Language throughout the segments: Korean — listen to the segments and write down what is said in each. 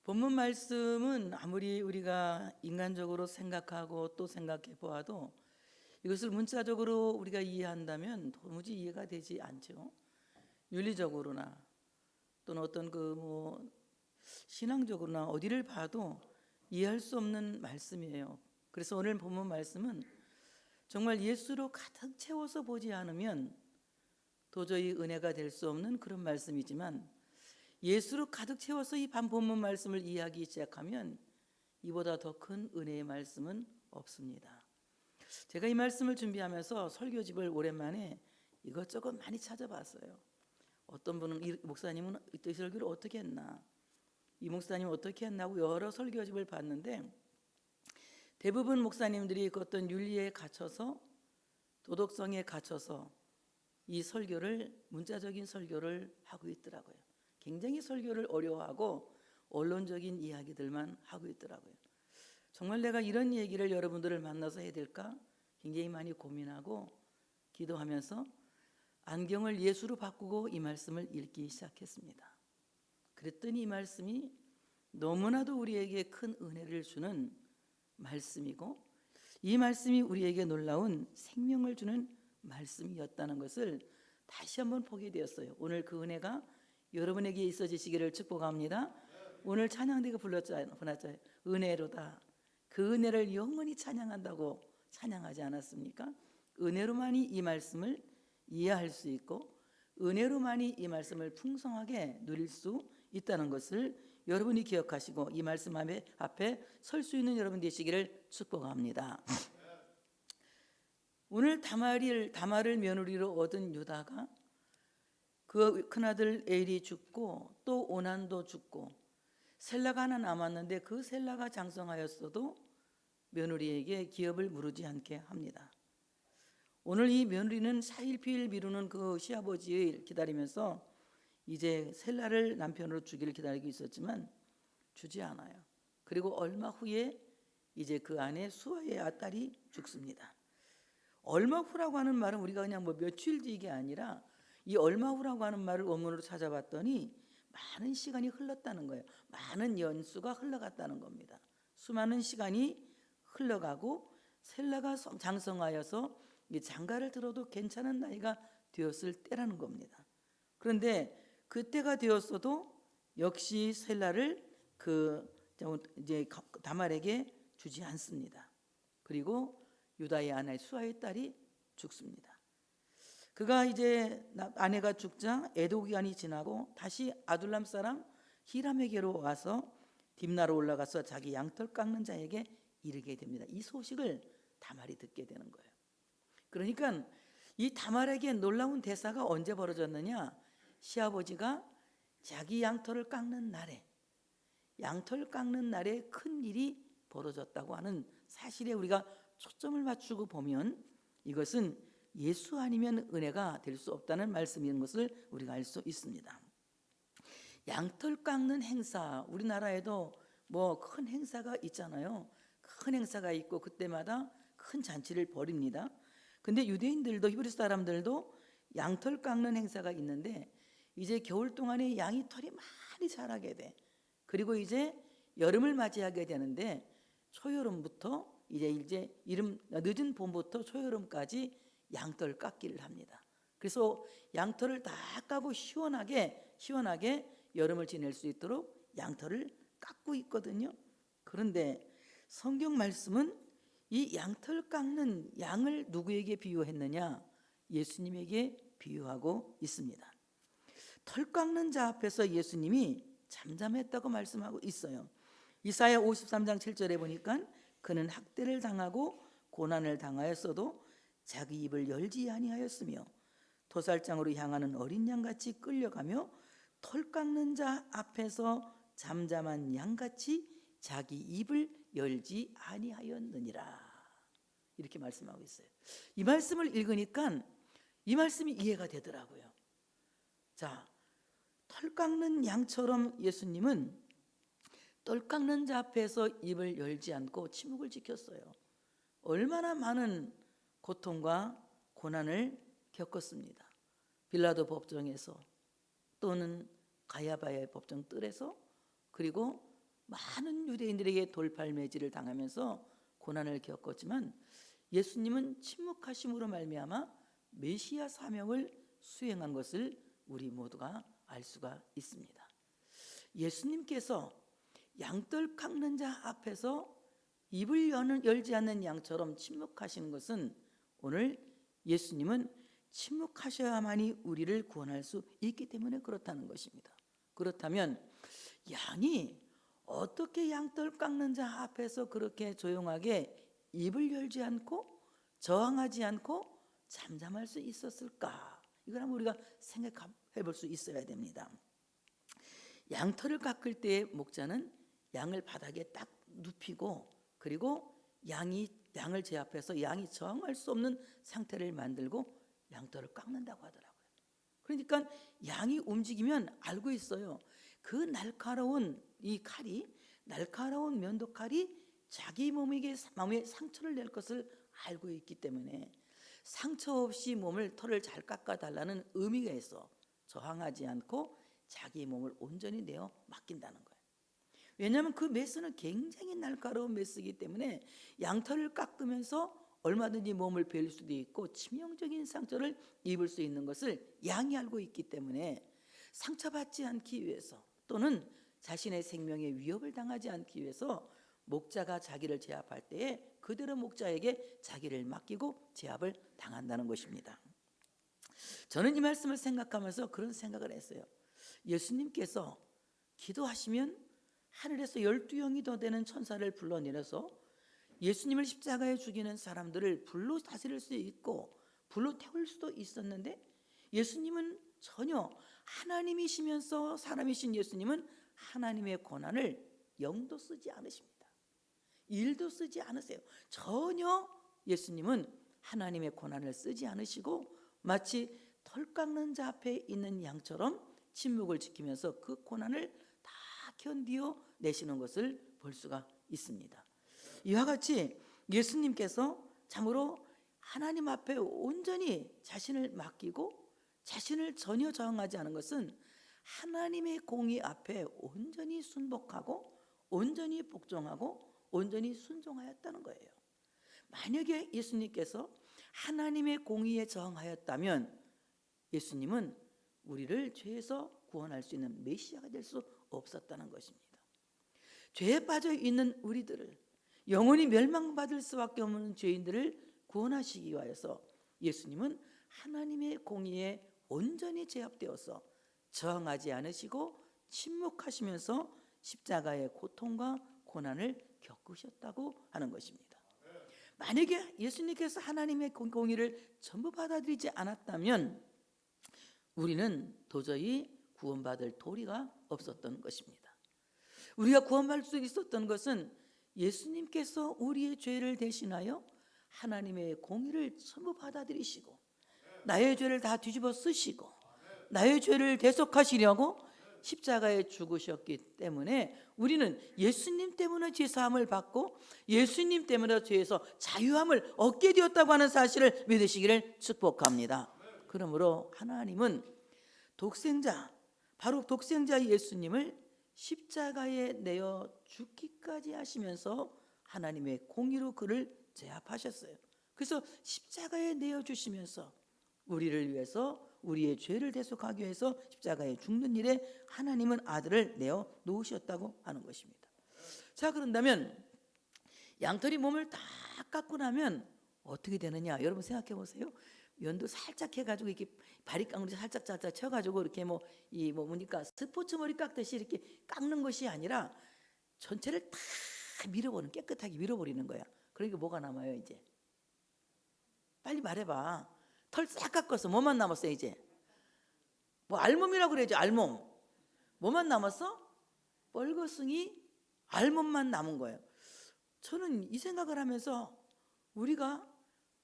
본문 말씀은 아무리 우리가 인간적으로 생각하고 또 생각해 보아도 이것을 문자적으로 우리가 이해한다면 도무지 이해가 되지 않죠. 윤리적으로나 또는 어떤 신앙적으로나 어디를 봐도 이해할 수 없는 말씀이에요. 그래서 오늘 본문 말씀은 정말 예수로 가득 채워서 보지 않으면 도저히 은혜가 될 수 없는 그런 말씀이지만, 예수로 가득 채워서 이 본문 말씀을 이해하기 시작하면 이보다 더 큰 은혜의 말씀은 없습니다. 제가 이 말씀을 준비하면서 설교집을 오랜만에 이것저것 많이 찾아봤어요. 어떤 분은 이 목사님은 이 설교를 어떻게 했나, 이 목사님은 어떻게 했나고 여러 설교집을 봤는데, 대부분 목사님들이 그 어떤 윤리에 갇혀서, 도덕성에 갇혀서 이 설교를, 문자적인 설교를 하고 있더라고요. 굉장히 설교를 어려워하고 언론적인 이야기들만 하고 있더라고요. 정말 내가 이런 얘기를 여러분들을 만나서 해야 될까 굉장히 많이 고민하고 기도하면서 안경을 예수로 바꾸고 이 말씀을 읽기 시작했습니다. 그랬더니 이 말씀이 너무나도 우리에게 큰 은혜를 주는 말씀이고, 이 말씀이 우리에게 놀라운 생명을 주는 말씀이었다는 것을 다시 한번 보게 되었어요. 오늘 그 은혜가 여러분에게 있어지시기를 축복합니다. 오늘 찬양대가 불렀잖아요. 은혜로다. 그 은혜를 영원히 찬양한다고 찬양하지 않았습니까? 은혜로만이 이 말씀을 이해할 수 있고 은혜로만이 이 말씀을 풍성하게 누릴 수 있다는 것을 여러분이 기억하시고 이 말씀 앞에 설 수 있는 여러분 되시기를 축복합니다. 오늘 다말을 며느리로 얻은 유다가 그 큰아들 엘이 죽고 또 오난도 죽고 셀라가 하나 남았는데, 그 셀라가 장성하였어도 며느리에게 기업을 무르지 않게 합니다. 오늘 이 며느리는 사일피일 미루는 그 시아버지를 기다리면서 이제 셀라를 남편으로 주기를 기다리고 있었지만 주지 않아요. 그리고 얼마 후에 이제 그 아내 수아의 딸이 죽습니다. 얼마 후라고 하는 말은 우리가 그냥 며칠 뒤가 아니라, 이 얼마 후라고 하는 말을 원문으로 찾아봤더니 많은 시간이 흘렀다는 거예요. 많은 연수가 흘러갔다는 겁니다. 수많은 시간이 흘러가고 셀라가 장성하여서 장가를 들어도 괜찮은 나이가 되었을 때라는 겁니다. 그런데 그때가 되었어도 역시 셀라를 이제 다말에게 주지 않습니다. 그리고 유다의 아내 수아의 딸이 죽습니다. 그가 이제 아내가 죽자 에도 기간이 지나고 다시 아둘람 사람 히람에게로 와서 딥나로 올라가서 자기 양털 깎는 자에게 이르게 됩니다. 이 소식을 다말이 듣게 되는 거예요. 그러니까 이 다말에게 놀라운 대사가 언제 벌어졌느냐, 시아버지가 자기 양털을 깎는 날에, 양털 깎는 날에 큰 일이 벌어졌다고 하는 사실에 우리가 초점을 맞추고 보면 이것은 예수 아니면 은혜가 될 수 없다는 말씀인 것을 우리가 알 수 있습니다. 양털 깎는 행사, 우리나라에도 큰 행사가 있잖아요. 큰 행사가 있고 그때마다 큰 잔치를 벌입니다. 근데 유대인들도, 히브리 사람들도 양털 깎는 행사가 있는데, 이제 겨울 동안에 양이 털이 많이 자라게 돼. 그리고 이제 여름을 맞이하게 되는데, 초여름부터 이제 늦은 봄부터 초여름까지 양털 깎기를 합니다. 그래서 양털을 다 까고 시원하게 여름을 지낼 수 있도록 양털을 깎고 있거든요. 그런데 성경 말씀은 이 양털 깎는 양을 누구에게 비유했느냐? 예수님에게 비유하고 있습니다. 털 깎는 자 앞에서 예수님이 잠잠했다고 말씀하고 있어요. 이사야 53장 7절에 보니까 그는 학대를 당하고 고난을 당하였어도 자기 입을 열지 아니하였으며 도살장으로 향하는 어린 양같이 끌려가며 털 깎는 자 앞에서 잠잠한 양같이 자기 입을 열지 아니하였느니라, 이렇게 말씀하고 있어요. 이 말씀을 읽으니까 이 말씀이 이해가 되더라고요. 자, 털 깎는 양처럼 예수님은 털 깎는 자 앞에서 입을 열지 않고 침묵을 지켰어요. 얼마나 많은 고통과 고난을 겪었습니다. 빌라도 법정에서, 또는 가야바의 법정 뜰에서, 그리고 많은 유대인들에게 돌팔매질을 당하면서 고난을 겪었지만 예수님은 침묵하심으로 말미암아 메시아 사명을 수행한 것을 우리 모두가 알 수가 있습니다. 예수님께서 양털 깎는 자 앞에서 입을 열지 않는 양처럼 침묵하시는 것은 오늘 예수님은 침묵하셔야만이 우리를 구원할 수 있기 때문에 그렇다는 것입니다. 그렇다면 양이 어떻게 양털 깎는 자 앞에서 그렇게 조용하게 입을 열지 않고 저항하지 않고 잠잠할 수 있었을까? 이걸 한번 우리가 생각해 볼 수 있어야 됩니다. 양털을 깎을 때의 목자는 양을 바닥에 딱 눕히고 그리고 양을 제압해서 양이 저항할 수 없는 상태를 만들고 양털을 깎는다고 하더라고요. 그러니까 양이 움직이면 알고 있어요. 그 날카로운 이 칼이, 날카로운 면도칼이 자기 몸에 상처를 낼 것을 알고 있기 때문에 상처 없이 털을 잘 깎아달라는 의미가 있어 저항하지 않고 자기 몸을 온전히 내어 맡긴다는 거예요. 왜냐하면 그 메스는 굉장히 날카로운 메스이기 때문에 양털을 깎으면서 얼마든지 몸을 베일 수도 있고 치명적인 상처를 입을 수 있는 것을 양이 알고 있기 때문에 상처받지 않기 위해서 또는 자신의 생명에 위협을 당하지 않기 위해서 목자가 자기를 제압할 때에 그대로 목자에게 자기를 맡기고 제압을 당한다는 것입니다. 저는 이 말씀을 생각하면서 그런 생각을 했어요. 예수님께서 기도하시면 하늘에서 12영이 더 되는 천사를 불러내려서 예수님을 십자가에 죽이는 사람들을 불로 다스릴 수 있고 불로 태울 수도 있었는데 예수님은 전혀 하나님이시면서 사람이신 예수님은 하나님의 권한을 0도 쓰지 않으십니다. 1도 쓰지 않으세요. 전혀 예수님은 하나님의 권한을 쓰지 않으시고 마치 털 깎는 자 앞에 있는 양처럼 침묵을 지키면서 그 고난을 다 견디어 내시는 것을 볼 수가 있습니다. 이와 같이 예수님께서 참으로 하나님 앞에 온전히 자신을 맡기고 자신을 전혀 저항하지 않은 것은 하나님의 공의 앞에 온전히 순복하고 온전히 복종하고 온전히 순종하였다는 거예요. 만약에 예수님께서 하나님의 공의에 저항하였다면 예수님은 우리를 죄에서 구원할 수 있는 메시아가 될 수 없었다는 것입니다. 죄에 빠져 있는 우리들을 영원히 멸망받을 수밖에 없는 죄인들을 구원하시기 위하여서 예수님은 하나님의 공의에 온전히 제압되어서 저항하지 않으시고 침묵하시면서 십자가의 고통과 고난을 겪으셨다고 하는 것입니다. 만약에 예수님께서 하나님의 공의를 전부 받아들이지 않았다면 우리는 도저히 구원받을 도리가 없었던 것입니다. 우리가 구원받을 수 있었던 것은 예수님께서 우리의 죄를 대신하여 하나님의 공의를 전부 받아들이시고 나의 죄를 다 뒤집어 쓰시고 나의 죄를 대속하시려고 십자가에 죽으셨기 때문에 우리는 예수님 때문에 죄사함을 받고 예수님 때문에 죄에서 자유함을 얻게 되었다고 하는 사실을 믿으시기를 축복합니다. 그러므로 하나님은 바로 독생자 예수님을 십자가에 내어 죽기까지 하시면서 하나님의 공의로 그를 제압하셨어요. 그래서 십자가에 내어 주시면서 우리를 위해서 우리의 죄를 대속하기 위해서 십자가에 죽는 일에 하나님은 아들을 내어 놓으셨다고 하는 것입니다. 자, 그런다면 양털이 몸을 다 깎고 나면 어떻게 되느냐? 여러분 생각해 보세요. 면도 살짝 해가지고 이렇게 바리깡으로 살짝 쳐가지고 이렇게 뭡니까 스포츠 머리 깎듯이 이렇게 깎는 것이 아니라 전체를 다 깨끗하게 밀어버리는 거야. 그러니까 뭐가 남아요 이제? 빨리 말해봐. 털 싹 깎았어. 뭐만 남았어 이제? 알몸이라고 그래야지. 알몸. 뭐만 남았어? 뻘거숭이 알몸만 남은 거예요. 저는 이 생각을 하면서 우리가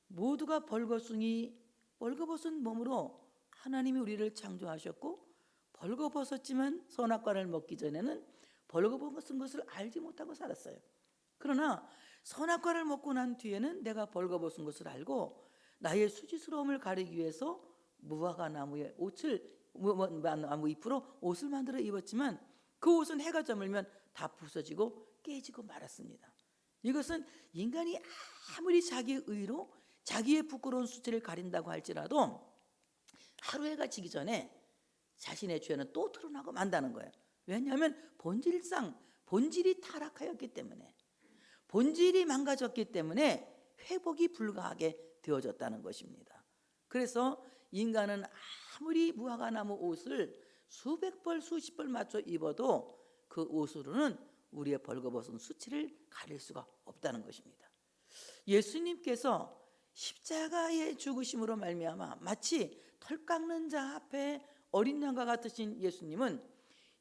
모두가 벌거벗은 몸으로 하나님이 우리를 창조하셨고 벌거벗었지만 선악과를 먹기 전에는 벌거벗은 것을 알지 못하고 살았어요. 그러나 선악과를 먹고 난 뒤에는 내가 벌거벗은 것을 알고 나의 수치스러움을 가리기 위해서 무화과 나무의 나무 잎으로 옷을 만들어 입었지만 그 옷은 해가 저물면 다 부서지고 깨지고 말았습니다. 이것은 인간이 아무리 자기의 의로 자기의 부끄러운 수치를 가린다고 할지라도 하루 해가 지기 전에 자신의 죄는 또 드러나고 만다는 거예요. 왜냐하면 본질이 타락하였기 때문에, 본질이 망가졌기 때문에 회복이 불가하게 되어졌다는 것입니다. 그래서 인간은 아무리 무화과 나무 옷을 수백 벌 수십 벌 맞춰 입어도 그 옷으로는 우리의 벌거벗은 수치를 가릴 수가 없다는 것입니다. 예수님께서 십자가의 죽으심으로 말미암아 마치 털 깎는 자 앞에 어린 양과 같으신 예수님은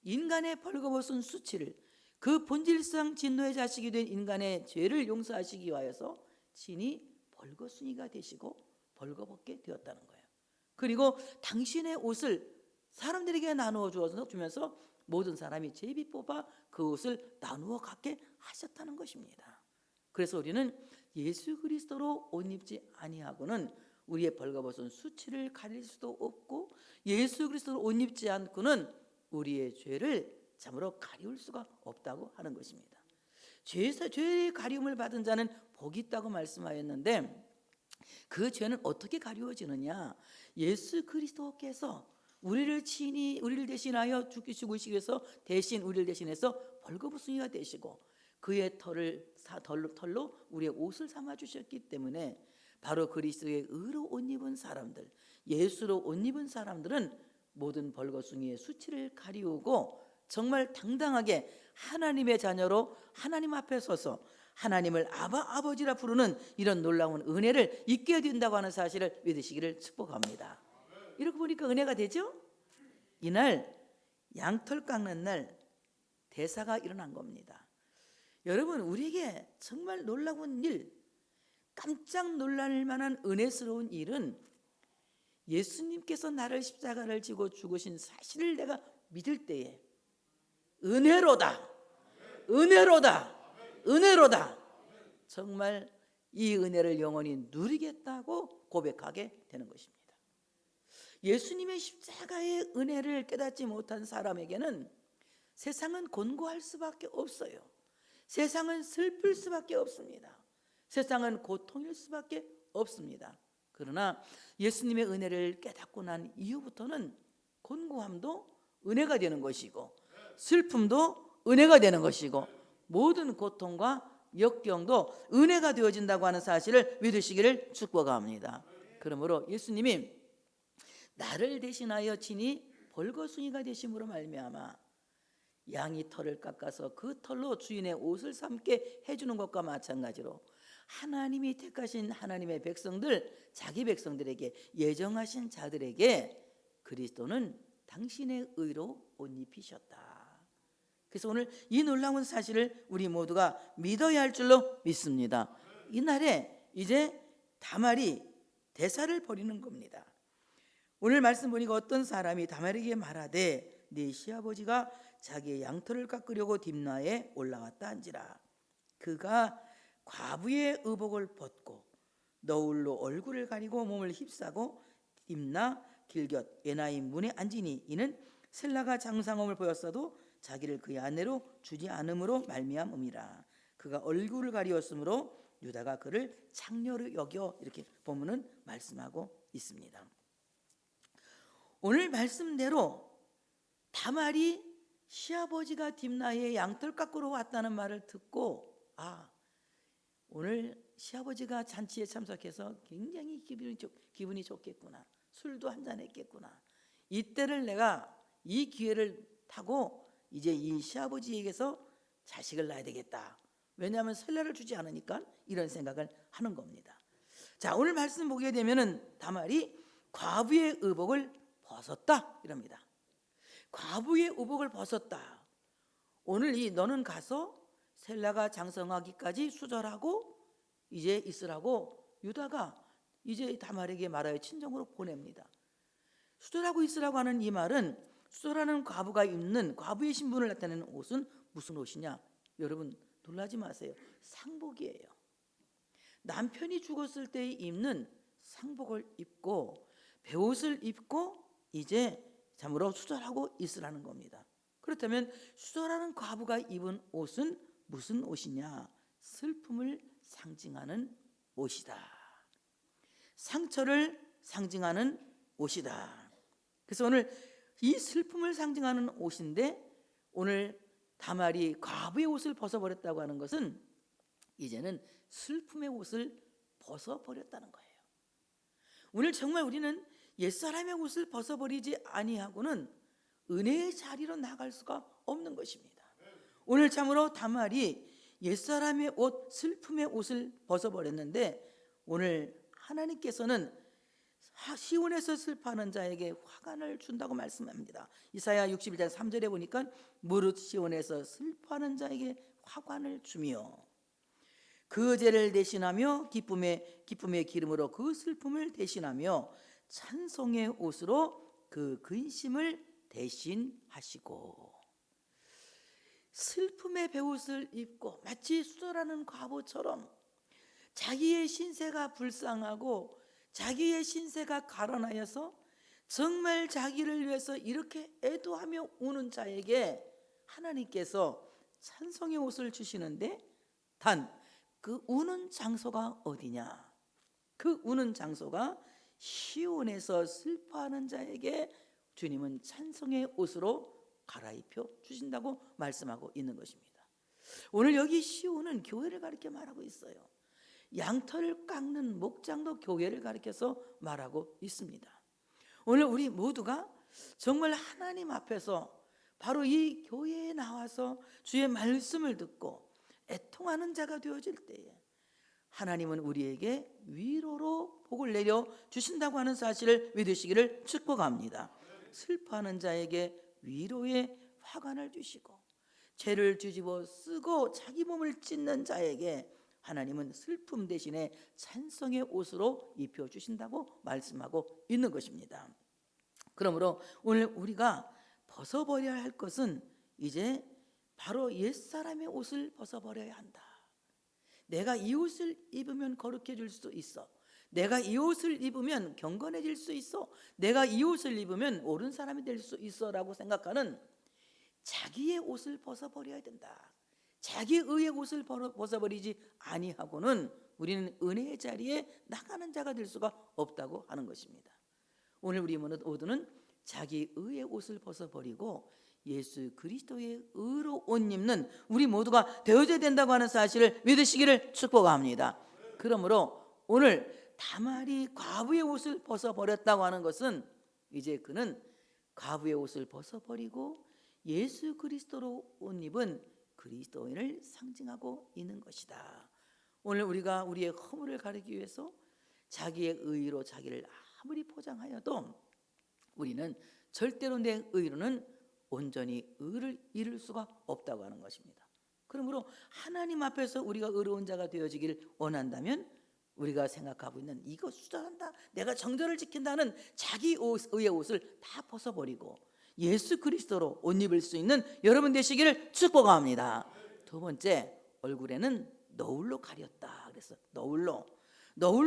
인간의 벌거벗은 수치를, 그 본질상 진노의 자식이 된 인간의 죄를 용서하시기 위하여서 친히 벌거숭이가 되시고 벌거벗게 되었다는 거예요. 그리고 당신의 옷을 사람들에게 나누어 주면서 모든 사람이 제비 뽑아 그 옷을 나누어 갖게 하셨다는 것입니다. 그래서 우리는 예수 그리스도로 옷 입지 아니하고는 우리의 벌거벗은 수치를 가릴 수도 없고, 예수 그리스도로 옷 입지 않고는 우리의 죄를 참으로 가리울 수가 없다고 하는 것입니다. 죄의 가리움을 받은 자는 복이 있다고 말씀하였는데, 그 죄는 어떻게 가리워지느냐? 예수 그리스도께서 우리를 대신하여 죽으시기 위해서 대신 우리를 대신해서 벌거벗은이가 되시고 그의 털로 우리의 옷을 삼아 주셨기 때문에, 바로 그리스도의 의로 옷 입은 사람들, 예수로 옷 입은 사람들은 모든 벌거숭이의 수치를 가리우고 정말 당당하게 하나님의 자녀로 하나님 앞에 서서 하나님을 아버지라 부르는 이런 놀라운 은혜를 잊게 된다고 하는 사실을 믿으시기를 축복합니다. 이렇게 보니까 은혜가 되죠? 이날 양털 깎는 날 대사가 일어난 겁니다. 여러분, 우리에게 정말 놀라운 일, 깜짝 놀랄 만한 은혜스러운 일은 예수님께서 나를 십자가를 지고 죽으신 사실을 내가 믿을 때에 은혜로다, 정말 이 은혜를 영원히 누리겠다고 고백하게 되는 것입니다. 예수님의 십자가의 은혜를 깨닫지 못한 사람에게는 세상은 곤고할 수밖에 없어요. 세상은 슬플 수밖에 없습니다. 세상은 고통일 수밖에 없습니다. 그러나 예수님의 은혜를 깨닫고 난 이후부터는 곤고함도 은혜가 되는 것이고, 슬픔도 은혜가 되는 것이고, 모든 고통과 역경도 은혜가 되어진다고 하는 사실을 믿으시기를 축복합니다. 그러므로 예수님이 나를 대신하여 친히 벌거숭이가 되심으로 말미암아 양이 털을 깎아서 그 털로 주인의 옷을 삼게 해주는 것과 마찬가지로 하나님이 택하신 하나님의 백성들, 자기 백성들에게, 예정하신 자들에게 그리스도는 당신의 의로 옷 입히셨다. 그래서 오늘 이 놀라운 사실을 우리 모두가 믿어야 할 줄로 믿습니다. 이날에 이제 다말이 대사를 벌이는 겁니다. 오늘 말씀 보니까 어떤 사람이 다말에게 말하되 네 시아버지가 자기의 양털을 깎으려고 딥나에 올라왔다 한지라. 그가 과부의 의복을 벗고 너울로 얼굴을 가리고 몸을 휩싸고 딥나 길곁 에나임 문에 앉으니 이는 셀라가 장상함을 보였어도 자기를 그의 아내로 주지 않음으로 말미암음이라. 그가 얼굴을 가리었으므로 유다가 그를 창녀로 여겨, 이렇게 보면은 말씀하고 있습니다. 오늘 말씀대로 다말이 시아버지가 딥나에 양털 깎으러 왔다는 말을 듣고, 오늘 시아버지가 잔치에 참석해서 굉장히 기분이 좋겠구나, 술도 한잔 했겠구나, 이때를 내가 이 기회를 타고 이제 이 시아버지에게서 자식을 낳아야 되겠다. 왜냐하면 셀라를 주지 않으니까 이런 생각을 하는 겁니다. 자, 오늘 말씀 보게 되면은 다말이 과부의 의복을 벗었다 이럽니다. 과부의 의복을 벗었다. 오늘 너는 가서 셀라가 장성하기까지 수절하고 이제 있으라고 유다가 이제 다말에게 말하여 친정으로 보냅니다. 수절하고 있으라고 하는 이 말은, 수절하는 과부가 입는 과부의 신분을 나타내는 옷은 무슨 옷이냐? 여러분 놀라지 마세요. 상복이에요. 남편이 죽었을 때 입는 상복을 입고 배옷을 입고 이제 참으로 수절하고 있으라는 겁니다. 그렇다면 수도라는 과부가 입은 옷은 무슨 옷이냐? 슬픔을 상징하는 옷이다. 상처를 상징하는 옷이다. 그래서 오늘 이 슬픔을 상징하는 옷인데, 오늘 다말이 과부의 옷을 벗어버렸다고 하는 것은 이제는 슬픔의 옷을 벗어버렸다는 거예요. 오늘 정말 우리는 옛사람의 옷을 벗어버리지 아니하고는 은혜의 자리로 나갈 수가 없는 것입니다. 오늘 참으로 다말이 옛사람의 옷, 슬픔의 옷을 벗어버렸는데, 오늘 하나님께서는 시온에서 슬퍼하는 자에게 화관을 준다고 말씀합니다. 이사야 61장 3절에 보니까 무릇 시온에서 슬퍼하는 자에게 화관을 주며 그 죄를 대신하며 기쁨의 기름으로 그 슬픔을 대신하며 찬송의 옷으로 그 근심을 대신하시고, 슬픔의 베옷을 입고 마치 수도라는 과부처럼 자기의 신세가 불쌍하고 자기의 신세가 가라나여서 정말 자기를 위해서 이렇게 애도하며 우는 자에게 하나님께서 찬송의 옷을 주시는데, 단 그 우는 장소가 어디냐? 그 우는 장소가 시온에서 슬퍼하는 자에게 주님은 찬송의 옷으로 갈아입혀 주신다고 말씀하고 있는 것입니다. 오늘 여기 시온은 교회를 가리켜 말하고 있어요. 양털을 깎는 목장도 교회를 가리켜서 말하고 있습니다. 오늘 우리 모두가 정말 하나님 앞에서 바로 이 교회에 나와서 주의 말씀을 듣고 애통하는 자가 되어질 때에 하나님은 우리에게 위로로 복을 내려 주신다고 하는 사실을 믿으시기를 축복합니다. 슬퍼하는 자에게 위로의 화관을 주시고 죄를 뒤집어 쓰고 자기 몸을 찢는 자에게 하나님은 슬픔 대신에 찬송의 옷으로 입혀주신다고 말씀하고 있는 것입니다. 그러므로 오늘 우리가 벗어버려야 할 것은 이제 바로 옛사람의 옷을 벗어버려야 한다. 내가 이 옷을 입으면 거룩해질 수 있어. 내가 이 옷을 입으면 경건해질 수 있어. 내가 이 옷을 입으면 옳은 사람이 될 수 있어 라고 생각하는 자기의 옷을 벗어버려야 된다. 자기의 옷을 벗어버리지 아니하고는 우리는 은혜의 자리에 나가는 자가 될 수가 없다고 하는 것입니다. 오늘 우리 모두는 자기의 옷을 벗어버리고 예수 그리스도의 의로 옷 입는 우리 모두가 되어져야 된다고 하는 사실을 믿으시기를 축복합니다. 그러므로 오늘 다말이 과부의 옷을 벗어버렸다고 하는 것은 이제 그는 과부의 옷을 벗어버리고 예수 그리스도로 옷 입은 그리스도인을 상징하고 있는 것이다. 오늘 우리가 우리의 허물을 가리기 위해서 자기의 의로 자기를 아무리 포장하여도 우리는 절대로 내 의로는 온전히 의를 이룰 수가 없다고 하는 것입니다. 그러므로 하나님 앞에서 우리가 의로운 자가 되어지기를 원한다면 우리가 생각하고 있는 이거 수단한다, 내가 정절을 지킨다는 자기 의의 옷을 다 벗어버리고 예수 그리스도로 옷 입을 수 있는 여러분 되시기를 축복합니다. 두 번째, 얼굴에는 너울로 가렸다. 그래서 너울로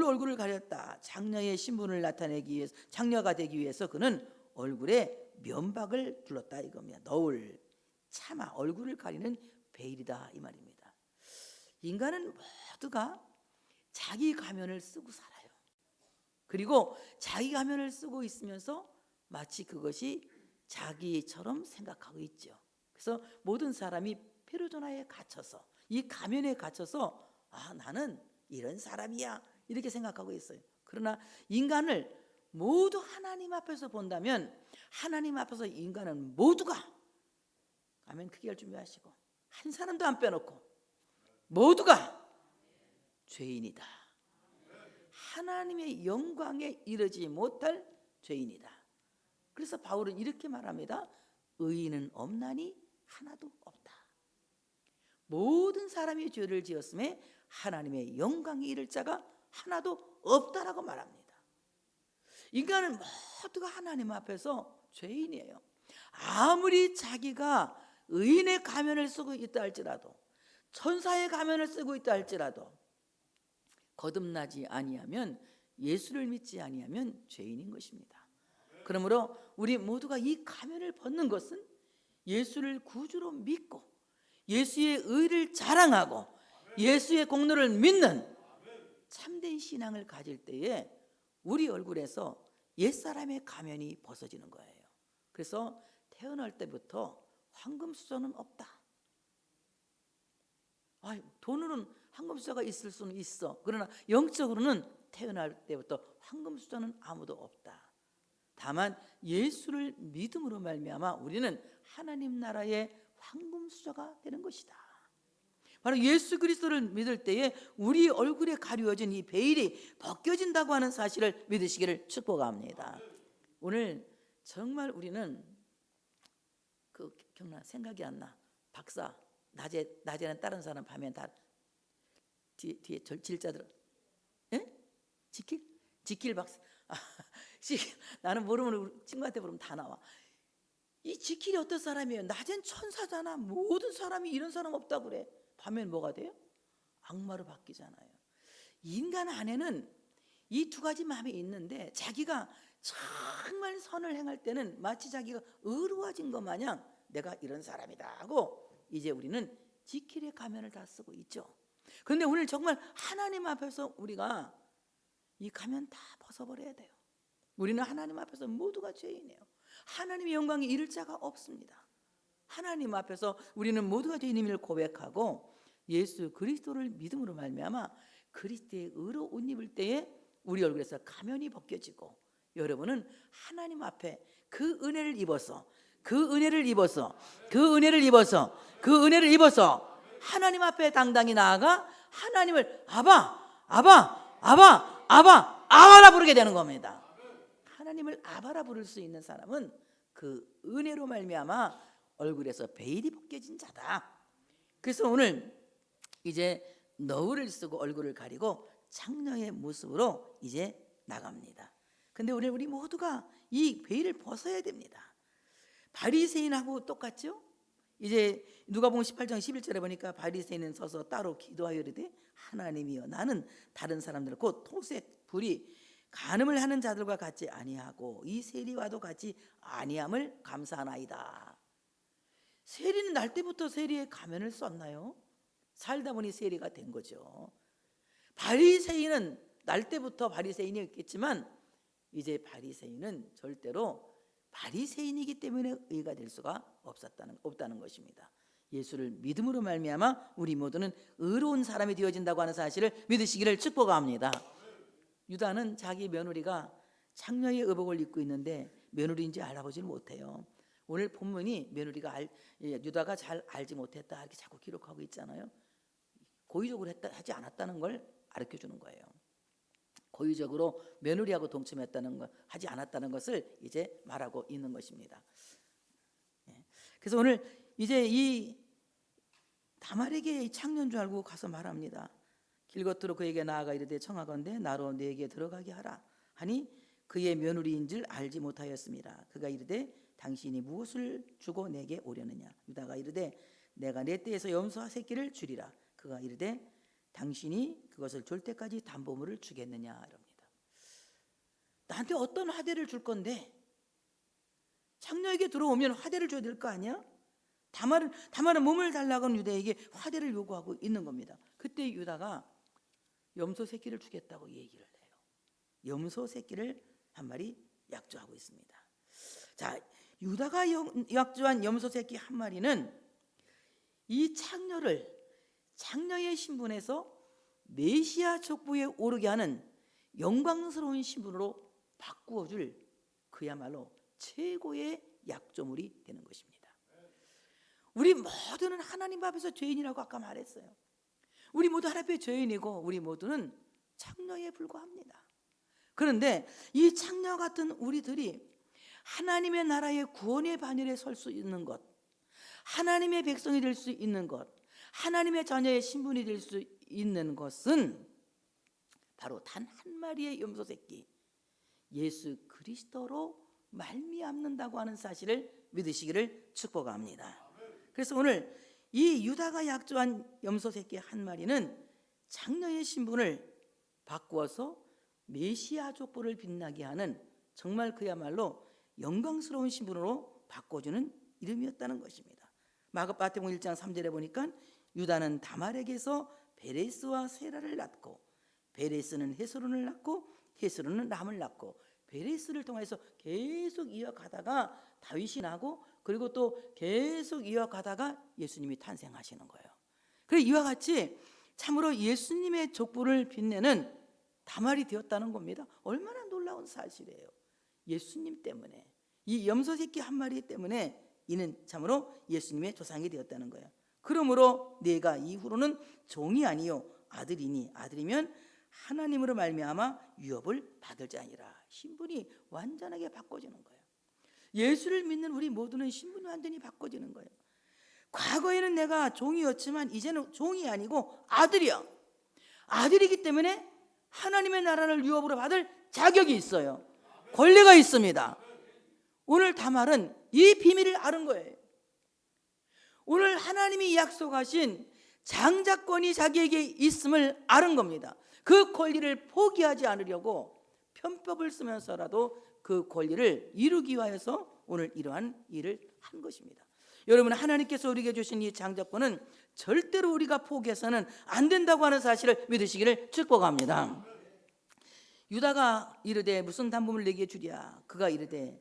얼굴을 가렸다. 장녀의 신분을 나타내기 위해서, 장녀가 되기 위해서 그는 얼굴에 면박을 둘렀다 이겁니다. 너울, 차마 얼굴을 가리는 베일이다 이 말입니다. 인간은 모두가 자기 가면을 쓰고 살아요. 그리고 자기 가면을 쓰고 있으면서 마치 그것이 자기처럼 생각하고 있죠. 그래서 모든 사람이 페르소나에 갇혀서, 이 가면에 갇혀서 나는 이런 사람이야 이렇게 생각하고 있어요. 그러나 인간을 모두 하나님 앞에서 본다면 하나님 앞에서 인간은 모두가, 아멘, 크게 할 준비하시고, 한 사람도 안 빼놓고 모두가 죄인이다. 하나님의 영광에 이르지 못할 죄인이다. 그래서 바울은 이렇게 말합니다. 의인은 없나니 하나도 없다. 모든 사람이 죄를 지었음에 하나님의 영광에 이를 자가 하나도 없다라고 말합니다. 인간은 모두가 하나님 앞에서 죄인이에요. 아무리 자기가 의인의 가면을 쓰고 있다 할지라도, 천사의 가면을 쓰고 있다 할지라도 거듭나지 아니하면, 예수를 믿지 아니하면 죄인인 것입니다. 그러므로 우리 모두가 이 가면을 벗는 것은 예수를 구주로 믿고 예수의 의를 자랑하고 예수의 공로를 믿는 참된 신앙을 가질 때에 우리 얼굴에서 옛사람의 가면이 벗어지는 거예요. 그래서 태어날 때부터 황금수저는 없다. 돈으로는 황금수저가 있을 수는 있어. 그러나 영적으로는 태어날 때부터 황금수저는 아무도 없다. 다만 예수를 믿음으로 말미암아 우리는 하나님 나라의 황금수저가 되는 것이다. 바로 예수 그리스도를 믿을 때에 우리 얼굴에 가려진 이 베일이 벗겨진다고 하는 사실을 믿으시기를 축복합니다. 오늘 정말 우리는 경나 생각이 안 나. 박사 낮에는 다른 사람, 밤에는 다 뒤에 질자들, 지킬 박사. 나는 모르면 친구한테 물으면 다 나와. 이 지킬이 어떤 사람이에요? 낮엔 천사잖아. 모든 사람이 이런 사람 없다고 그래. 밤엔 뭐가 돼요? 악마로 바뀌잖아요. 인간 안에는 이 두 가지 마음이 있는데 자기가 정말 선을 행할 때는 마치 자기가 의로워진 것 마냥 내가 이런 사람이다 하고 이제 우리는 지킬의 가면을 다 쓰고 있죠. 그런데 오늘 정말 하나님 앞에서 우리가 이 가면 다 벗어버려야 돼요. 우리는 하나님 앞에서 모두가 죄인이에요. 하나님의 영광에 이를 자가 없습니다. 하나님 앞에서 우리는 모두가 죄인임을 고백하고 예수 그리스도를 믿음으로 말미암아 그리스도의 의로 옷 입을 때에 우리 얼굴에서 가면이 벗겨지고 여러분은 하나님 앞에 그 은혜를 입어서 하나님 앞에 당당히 나아가 하나님을 아바라 부르게 되는 겁니다. 하나님을 아바라 부를 수 있는 사람은 그 은혜로 말미암아 얼굴에서 베일이 벗겨진 자다. 그래서 오늘 이제 너울을 쓰고 얼굴을 가리고 창녀의 모습으로 이제 나갑니다. 근데 오늘 우리 모두가 이 베일을 벗어야 됩니다. 바리새인하고 똑같죠? 이제 누가복음 18장 11절에 보니까 바리새인은 서서 따로 기도하여 이르되 하나님이여 나는 다른 사람들 곧 토색 불이 간음을 하는 자들과 같이 아니하고 이 세리와도 같이 아니함을 감사하나이다. 세리는 날 때부터 세리의 가면을 썼나요? 살다 보니 세리가 된 거죠. 바리새인은 날 때부터 바리새인이었겠지만 이제 바리새인은 절대로 바리새인이기 때문에 의가 될 수가 없다는 것입니다. 예수를 믿음으로 말미암아 우리 모두는 의로운 사람이 되어진다고 하는 사실을 믿으시기를 축복합니다. 유다는 자기 며느리가 창녀의 의복을 입고 있는데 며느리인지 알아보지를 못해요. 오늘 본문이 며느리가 유다가 잘 알지 못했다 이렇게 자꾸 기록하고 있잖아요. 고의적으로 하지 않았다는 걸 가르쳐주는 거예요. 고의적으로 며느리하고 동침했다는 것, 하지 않았다는 것을 이제 말하고 있는 것입니다. 그래서 오늘 이제 이 다말에게 창녀인 줄 알고 가서 말합니다. 길겉으로 그에게 나아가 이르되 청하건대 나로 네게 들어가게 하라 하니 그의 며느리인 줄 알지 못하였습니다. 그가 이르되 당신이 무엇을 주고 내게 오려느냐. 유다가 이르되 내가 내 떼에서 염소 한 새끼를 주리라. 그가 이르되 당신이 그것을 줄 때까지 담보물을 주겠느냐 이럽니다. 나한테 어떤 화대를 줄 건데 창녀에게 들어오면 화대를 줘야 될 거 아니야? 다말은 몸을 달라고 하는 유다에게 화대를 요구하고 있는 겁니다. 그때 유다가 염소 새끼를 주겠다고 얘기를 해요. 염소 새끼를 한 마리 약조하고 있습니다. 자, 유다가 약조한 염소 새끼 한 마리는 이 창녀의 신분에서 메시아 족보에 오르게 하는 영광스러운 신분으로 바꾸어줄 그야말로 최고의 약조물이 되는 것입니다. 우리 모두는 하나님 앞에서 죄인이라고 아까 말했어요. 우리 모두 하나님 앞에 죄인이고 우리 모두는 창녀에 불과합니다. 그런데 이 창녀 같은 우리들이 하나님의 나라의 구원의 반열에 설 수 있는 것, 하나님의 백성이 될 수 있는 것, 하나님의 자녀의 신분이 될 수 있는 것은 바로 단 한 마리의 염소 새끼 예수 그리스도로 말미암는다고 하는 사실을 믿으시기를 축복합니다. 그래서 오늘 이 유다가 약조한 염소 새끼 한 마리는 장녀의 신분을 바꾸어서 메시아 족보를 빛나게 하는 정말 그야말로 영광스러운 신분으로 바꿔주는 이름이었다는 것입니다. 마태복음 1장 3절에 보니까 유다는 다말에게서 베레스와 세라를 낳고 베레스는 헤스론을 낳고 헤스론은 람을 낳고 베레스를 통해서 계속 이어가다가 다윗이 나고 그리고 또 계속 이어가다가 예수님이 탄생하시는 거예요. 그래서 이와 같이 참으로 예수님의 족보를 빛내는 다말이 되었다는 겁니다. 얼마나 놀라운 사실이에요. 예수님 때문에, 이 염소 새끼 한 마리 때문에 이는 참으로 예수님의 조상이 되었다는 거예요. 그러므로 내가 이후로는 종이 아니요 아들이니 아들이면 하나님으로 말미암아 유업을 받을 자니라. 신분이 완전하게 바꿔지는 거예요. 예수를 믿는 우리 모두는 신분이 완전히 바꿔지는 거예요. 과거에는 내가 종이었지만 이제는 종이 아니고 아들이야. 아들이기 때문에 하나님의 나라를 유업으로 받을 자격이 있어요. 권리가 있습니다. 오늘 다말은 이 비밀을 아는 거예요. 오늘 하나님이 약속하신 장자권이 자기에게 있음을 아는 겁니다. 그 권리를 포기하지 않으려고 편법을 쓰면서라도 그 권리를 이루기 위해서 오늘 이러한 일을 한 것입니다. 여러분, 하나님께서 우리에게 주신 이 장자권은 절대로 우리가 포기해서는 안 된다고 하는 사실을 믿으시기를 축복합니다. 유다가 이르되 무슨 담보물을 내게 주랴. 그가 이르되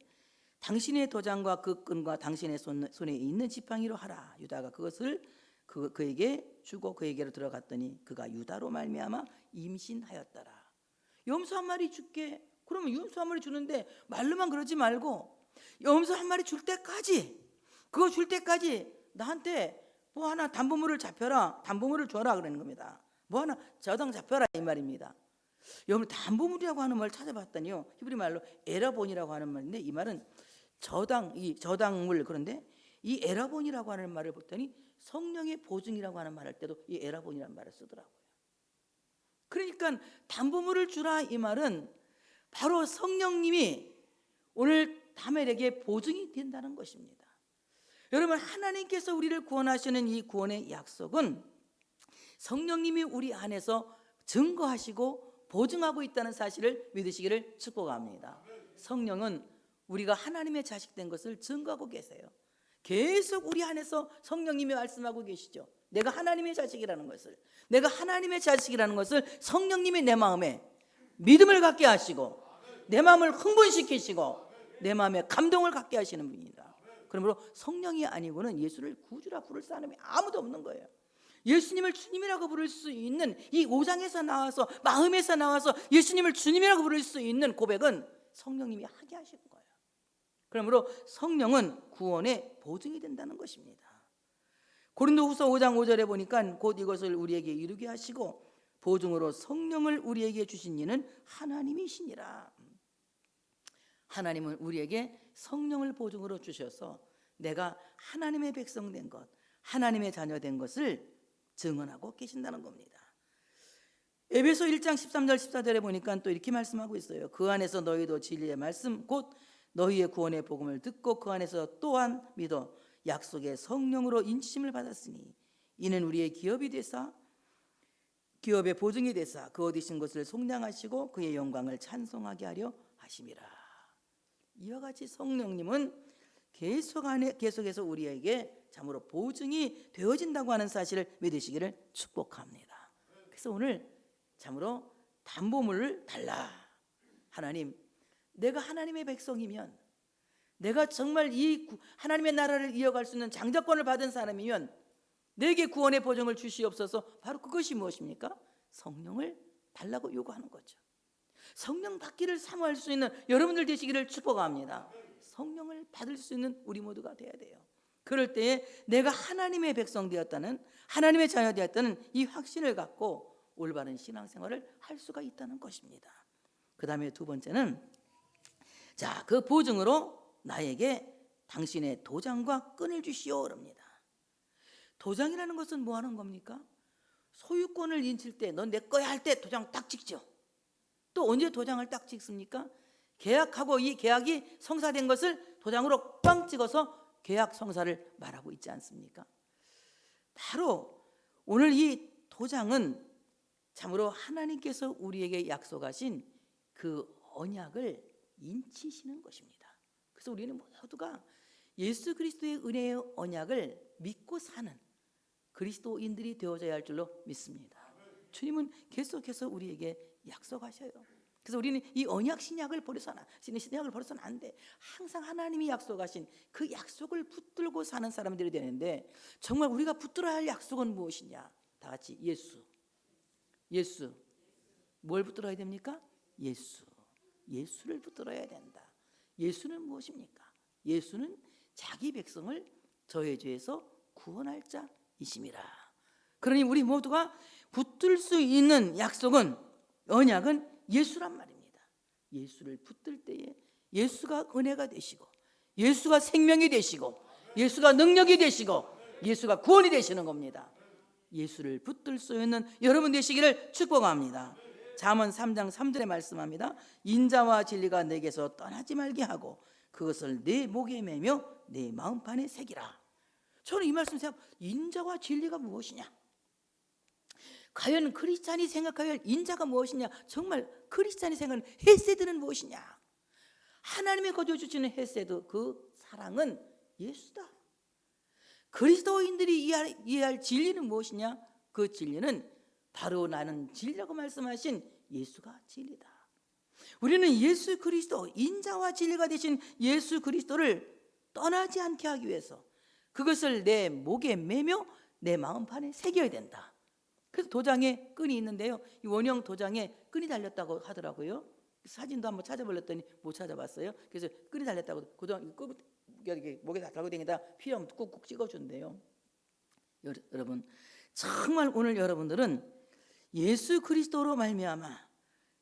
당신의 도장과 그 끈과 당신의 손에 있는 지팡이로 하라. 유다가 그것을 그에게 주고 그에게로 들어갔더니 그가 유다로 말미암아 임신하였더라. 염소 한 마리 줄게. 그러면 염소 한 마리 주는데 말로만 그러지 말고 염소 한 마리 줄 때까지, 그거 줄 때까지 나한테 뭐 하나 담보물을 잡혀라, 담보물을 줘라 그러는 겁니다. 뭐 하나 저당 잡혀라 이 말입니다. 여러분, 담보물이라고 하는 말을 찾아봤더니요, 히브리 말로 에라본이라고 하는 말인데 이 말은 저당물. 그런데 이 에라본이라고 하는 말을 봤더니 성령의 보증이라고 하는 말할 때도 이 에라본이라는 말을 쓰더라고요. 그러니까 담보물을 주라 이 말은 바로 성령님이 오늘 다멜에게 보증이 된다는 것입니다. 여러분, 하나님께서 우리를 구원하시는 이 구원의 약속은 성령님이 우리 안에서 증거하시고 보증하고 있다는 사실을 믿으시기를 축복합니다. 성령은 우리가 하나님의 자식 된 것을 증거하고 계세요. 계속 우리 안에서 성령님이 말씀하고 계시죠. 내가 하나님의 자식이라는 것을, 내가 하나님의 자식이라는 것을 성령님이 내 마음에 믿음을 갖게 하시고 내 마음을 흥분시키시고 내 마음에 감동을 갖게 하시는 분이다. 그러므로 성령이 아니고는 예수를 구주라 부를 사람이 아무도 없는 거예요. 예수님을 주님이라고 부를 수 있는 이 오장에서 나와서, 마음에서 나와서 예수님을 주님이라고 부를 수 있는 고백은 성령님이 하게 하시는 거예요. 그러므로 성령은 구원의 보증이 된다는 것입니다. 고린도후서 5장 5절에 보니까 곧 이것을 우리에게 이루게 하시고 보증으로 성령을 우리에게 주신 이는 하나님이시니라. 하나님은 우리에게 성령을 보증으로 주셔서 내가 하나님의 백성 된 것, 하나님의 자녀 된 것을 증언하고 계신다는 겁니다. 에베소 1장 13절 14절에 보니까 또 이렇게 말씀하고 있어요. 그 안에서 너희도 진리의 말씀 곧 너희의 구원의 복음을 듣고 그 안에서 또한 믿어 약속의 성령으로 인치심을 받았으니 이는 우리의 기업이 되사 기업의 보증이 되사 그 어디신 것을 속량하시고 그의 영광을 찬송하게 하려 하심이라. 이와 같이 성령님은 계속해서 우리에게 참으로 보증이 되어진다고 하는 사실을 믿으시기를 축복합니다. 그래서 오늘 참으로 담보물을 달라. 하나님, 내가 하나님의 백성이면, 내가 정말 이 하나님의 나라를 이어갈 수 있는 장자권을 받은 사람이면 내게 구원의 보증을 주시옵소서. 바로 그것이 무엇입니까? 성령을 달라고 요구하는 거죠. 성령 받기를 사모할 수 있는 여러분들 되시기를 축복합니다. 성령을 받을 수 있는 우리 모두가 되어야 돼요. 그럴 때에 내가 하나님의 백성 되었다는, 하나님의 자녀 되었다는 이 확신을 갖고 올바른 신앙생활을 할 수가 있다는 것입니다. 그 다음에 두 번째는, 자, 그 보증으로 나에게 당신의 도장과 끈을 주시오 그럽니다. 도장이라는 것은 뭐 하는 겁니까? 소유권을 인칠 때, 넌 내 거야 할 때 도장 딱 찍죠. 또 언제 도장을 딱 찍습니까? 계약하고 이 계약이 성사된 것을 도장으로 빵 찍어서 계약 성사를 말하고 있지 않습니까? 바로 오늘 이 도장은 참으로 하나님께서 우리에게 약속하신 그 언약을 인치시는 것입니다. 그래서 우리는 모두가 예수 그리스도의 은혜의 언약을 믿고 사는 그리스도인들이 되어져야 할 줄로 믿습니다. 주님은 계속해서 우리에게 약속하셔요. 그래서 우리는 이 언약 신약을 버려서는 안 돼. 항상 하나님이 약속하신 그 약속을 붙들고 사는 사람들이 되는데, 정말 우리가 붙들어야 할 약속은 무엇이냐? 다 같이 예수. 뭘 붙들어야 됩니까? 예수를 붙들어야 된다. 예수는 무엇입니까? 예수는 자기 백성을 저의 죄에서 구원할 자이심이라. 그러니 우리 모두가 붙들 수 있는 약속은, 언약은 예수란 말입니다. 예수를 붙들 때에 예수가 은혜가 되시고, 예수가 생명이 되시고, 예수가 능력이 되시고, 예수가 구원이 되시는 겁니다. 예수를 붙들 수 있는 여러분 되시기를 축복합니다. 잠언 3장 3절에 말씀합니다. 인자와 진리가 내게서 떠나지 말게 하고 그것을 내 목에 매며 내 마음판에 새기라. 저는 이 말씀 생각, 인자와 진리가 무엇이냐? 과연 크리스찬이 생각해야 할 인자가 무엇이냐? 정말 크리스찬이 생각하는 헤세드는 무엇이냐? 하나님의 거저 주시는 헤세드, 그 사랑은 예수다. 그리스도인들이 이해할 진리는 무엇이냐? 그 진리는 바로 나는 진리라고 말씀하신 예수가 진리다. 우리는 예수 그리스도, 인자와 진리가 되신 예수 그리스도를 떠나지 않게 하기 위해서 그것을 내 목에 매며 내 마음판에 새겨야 된다. 그래서 도장에 끈이 있는데요, 이 원형 도장에 끈이 달렸다고 하더라고요. 사진도 한번 찾아보려더니 못 찾아봤어요. 그래서 끈이 달렸다고 고정 목에 달고 다니다 필요하면 꾹꾹 찍어준대요. 여러분, 정말 오늘 여러분들은 예수 그리스도로 말미암아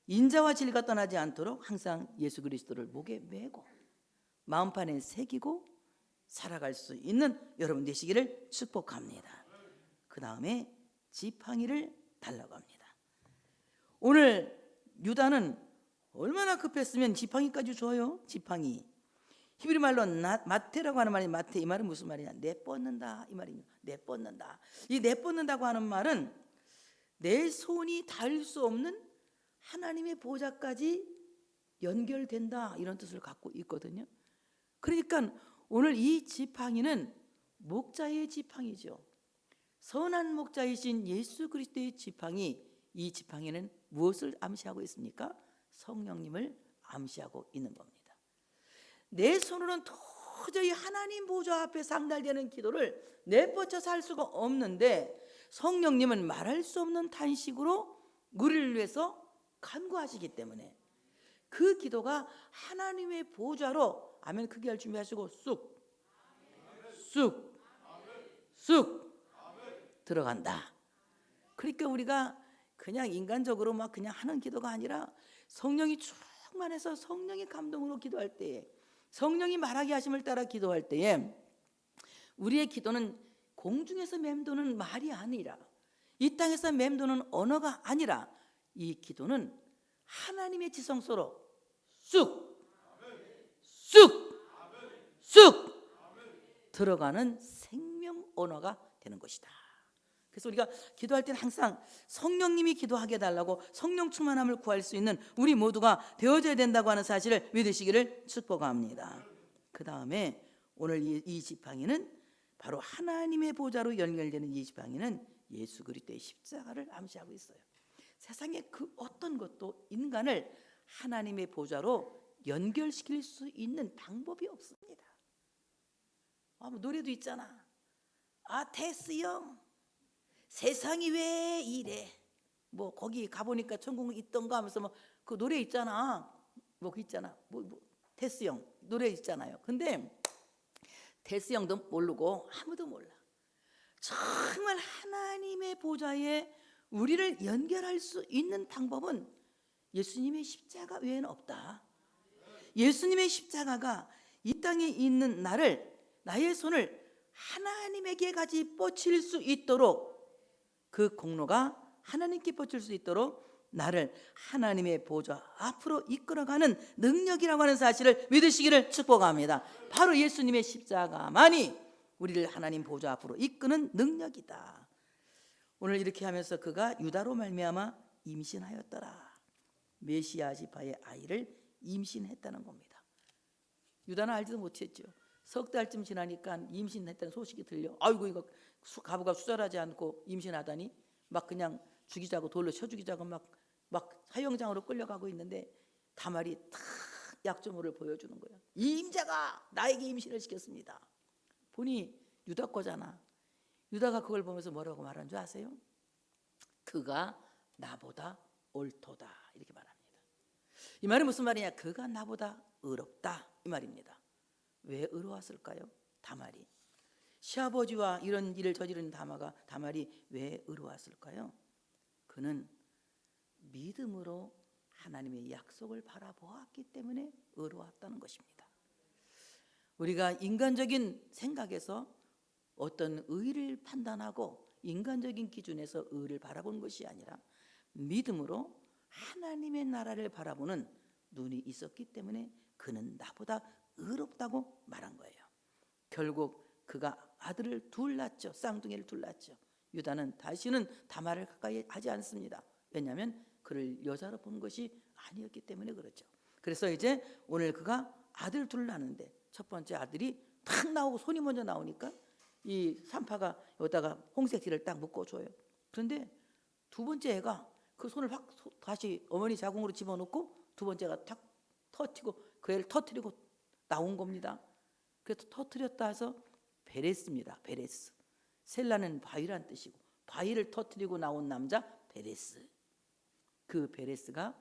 인자와 진리가 떠나지 않도록 항상 예수 그리스도를 목에 메고 마음판에 새기고 살아갈 수 있는 여러분 되시기를 축복합니다. 그 다음에 지팡이를 달라고 합니다. 오늘 유다는 얼마나 급했으면 지팡이까지 줘요. 지팡이. 히브리 말로 마테라고 하는 말이, 마테, 이 말은 무슨 말이냐? 내뻗는다, 이 말입니다. 내뻗는다. 이 내뻗는다고 하는 말은 내 손이 닿을 수 없는 하나님의 보좌까지 연결된다, 이런 뜻을 갖고 있거든요. 그러니까 오늘 이 지팡이는 목자의 지팡이죠. 선한 목자이신 예수 그리스도의 지팡이, 이 지팡이는 무엇을 암시하고 있습니까? 성령님을 암시하고 있는 겁니다. 내 손으로는 도저히 하나님 보좌 앞에 상달되는 기도를 내뻗쳐서 할 수가 없는데, 성령님은 말할 수 없는 탄식으로 우리를 위해서 간구하시기 때문에 그 기도가 하나님의 보좌로, 아멘 크게 할 준비하시고 쑥 들어간다. 그러니까 우리가 그냥 인간적으로 막 그냥 하는 기도가 아니라 성령이 충만해서 성령의 감동으로 기도할 때에, 성령이 말하게 하심을 따라 기도할 때에 우리의 기도는 공중에서 맴도는 말이 아니라, 이 땅에서 맴도는 언어가 아니라, 이 기도는 하나님의 지성소로 쑥 들어가는 생명 언어가 되는 것이다. 그래서 우리가 기도할 때는 항상 성령님이 기도하게 해달라고 성령 충만함을 구할 수 있는 우리 모두가 되어져야 된다고 하는 사실을 믿으시기를 축복합니다. 그 다음에 오늘 이 지팡이는 바로 하나님의 보좌로 연결되는 이 지팡이는 예수 그리스도의 십자가를 암시하고 있어요. 세상에 그 어떤 것도 인간을 하나님의 보좌로 연결시킬 수 있는 방법이 없습니다. 뭐 노래도 있잖아. 테스 형, 세상이 왜 이래? 뭐 거기 가보니까 천국 있던가 하면서 뭐 그 노래 있잖아. 뭐 그 있잖아. 테스 형 노래 있잖아요. 근데 테스 형도 모르고 아무도 몰라. 정말 하나님의 보좌에 우리를 연결할 수 있는 방법은 예수님의 십자가 외에는 없다. 예수님의 십자가가 이 땅에 있는 나의 손을 하나님에게까지 뻗칠 수 있도록, 그 공로가 하나님께 뻗칠 수 있도록 나를 하나님의 보좌 앞으로 이끌어가는 능력이라고 하는 사실을 믿으시기를 축복합니다. 바로 예수님의 십자가만이 우리를 하나님 보좌 앞으로 이끄는 능력이다. 오늘 이렇게 하면서 그가 유다로 말미암아 임신하였더라. 메시아 지파의 아이를 임신했다는 겁니다. 유다는 알지도 못했죠. 석 달쯤 지나니까 임신했다는 소식이 들려. 아이고 이거 가부가 수절하지 않고 임신하다니 막 그냥 죽이자고 돌로 쳐 죽이자고 막 사형장으로 끌려가고 있는데 다말이 탁 약조모를 보여주는 거야. 이 임자가 나에게 임신을 시켰습니다. 보니 유다 거잖아. 유다가 그걸 보면서 뭐라고 말한 줄 아세요? 그가 나보다 옳도다 이렇게 말합니다. 이 말은 무슨 말이냐? 그가 나보다 의롭다 이 말입니다. 왜 의로웠을까요? 다말이 시아버지와 이런 일을 저지른 다말이 왜 의로웠을까요? 그는 믿음으로 하나님의 약속을 바라보았기 때문에 의로웠다는 것입니다. 우리가 인간적인 생각에서 어떤 의를 판단하고 인간적인 기준에서 의를 바라보는 것이 아니라 믿음으로 하나님의 나라를 바라보는 눈이 있었기 때문에 그는 나보다 의롭다고 말한 거예요. 결국 그가 아들을 둘 낳죠. 쌍둥이를 둘 낳죠. 유다는 다시는 다말을 가까이 하지 않습니다. 왜냐하면 그를 여자로 본 것이 아니었기 때문에 그렇죠. 그래서 이제 오늘 그가 아들 둘 낳는데 첫 번째 아들이 탁 나오고 손이 먼저 나오니까 이 산파가 여기다가 홍색지를 딱 묶어줘요. 그런데 두 번째 애가 그 손을 확 다시 어머니 자궁으로 집어넣고 두 번째가 탁 터뜨리고 그 애를 터뜨리고 나온 겁니다. 그래서 터뜨렸다 해서 베레스입니다. 베레스. 셀라는 바위란 뜻이고 바위를 터뜨리고 나온 남자 베레스. 그 베레스가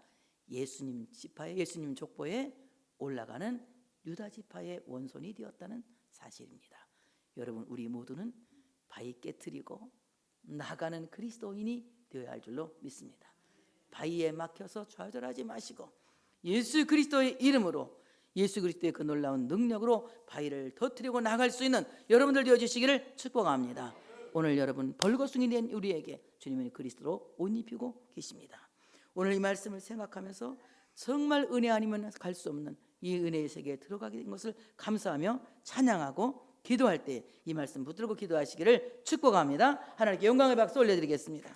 예수님 지파의 예수님 족보에 올라가는 유다 지파의 원손이 되었다는 사실입니다. 여러분 우리 모두는 바위 깨트리고 나가는 그리스도인이 되어야 할 줄로 믿습니다. 바위에 막혀서 좌절하지 마시고 예수 그리스도의 이름으로 예수 그리스도의 그 놀라운 능력으로 바위를 터뜨리고 나갈 수 있는 여러분들 되어주시기를 축복합니다. 오늘 여러분 벌거숭이 된 우리에게 주님의 그리스도로 옷 입히고 계십니다. 오늘 이 말씀을 생각하면서 정말 은혜 아니면 갈 수 없는 이 은혜의 세계에 들어가게 된 것을 감사하며 찬양하고 기도할 때 이 말씀 붙들고 기도하시기를 축복합니다. 하나님께 영광의 박수 올려드리겠습니다.